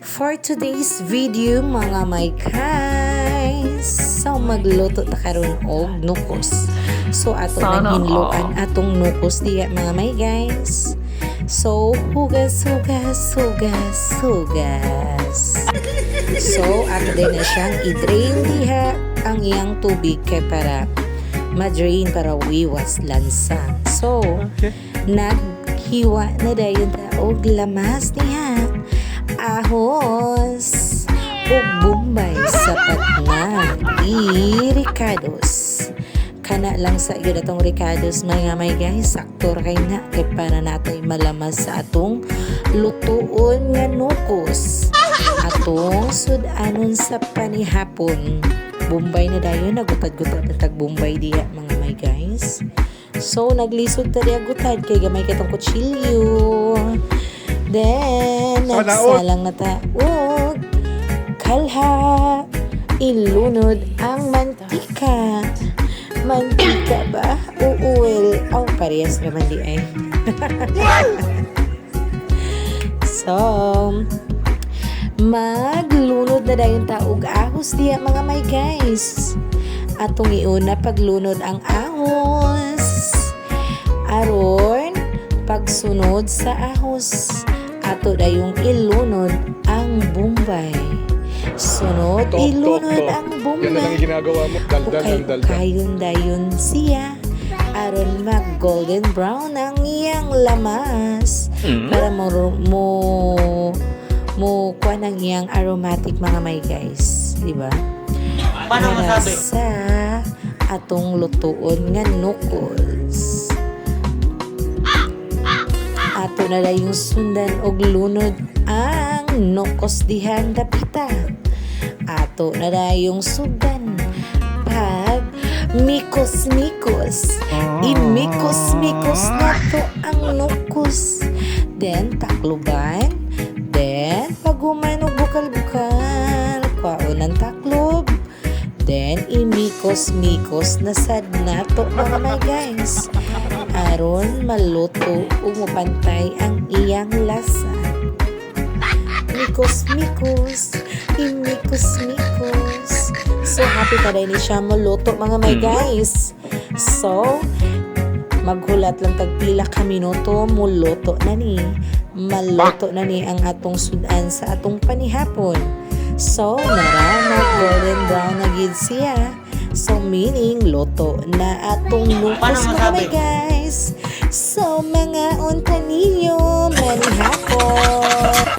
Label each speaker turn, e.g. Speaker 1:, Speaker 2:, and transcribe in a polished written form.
Speaker 1: For today's video mga may guys, so magluto na karon og nukos. So ato nang hinluan atong nukos diya mga may guys. So hugas. So ato din na siyang i-drain diha ang iyang tubig kay para ma-drain para wiwas lansa. So naghiwa na dayon ta og lamas niya. Ahos ug Bombay sapat na Ricardos kana lang sa iyo datong Ricardos mga may guys sakto kay na kay para natay malamas sa atong lutuon nga nukos atong sudanon sa panihapon. Bombay na dayon nagutad-gutad na tag Bombay diya mga may guys. So naglisod ta diya gutad kay gamay katong kutsilyo. Then, nagsalang na taog kalha, ilunod ang mantika. Mantika ba? Uwel. Oh, parehas naman di ay. So, maglunod na dayon taog ahos diya mga may guys. Atong iuna paglunod ang ahos. Aron, pagsunod sa ahos. Ato dayong ilunod ang Bombay. Sunod, ilunod ang Bombay.
Speaker 2: Yan ang ginagawa mo. Daldal.
Speaker 1: Kayon dayon siya. Aron mag golden brown ang iyang lamas. Para mo kuha ng iyang aromatic mga may guys. Diba?
Speaker 3: Paano masabi?
Speaker 1: Sa atong lutuon nga nukos. Ato na yung sundan og lunod ang nukos dihan dapita. Ato na yung sundan pag mikos-mikos. Imikos-mikos na to ang nukos. Then takloban. Then paguman og bukal-bukal. Kwaon ang taklob. Then imikos-mikos na sad na to mga may guys. Aron maluto ug mapantay ang iyang lasa. Mikos-mikos, imikos-mikos. So happy ka rin siya maluto mga may guys. So maghulat lang tag pila ka minuto muluto na ni. Maluto na ni ang atong sudan sa atong panihapon. So nara golden brown na gid siya. So meaning luto na atong nukos mga may guys. So mga unta ninyo manihapon.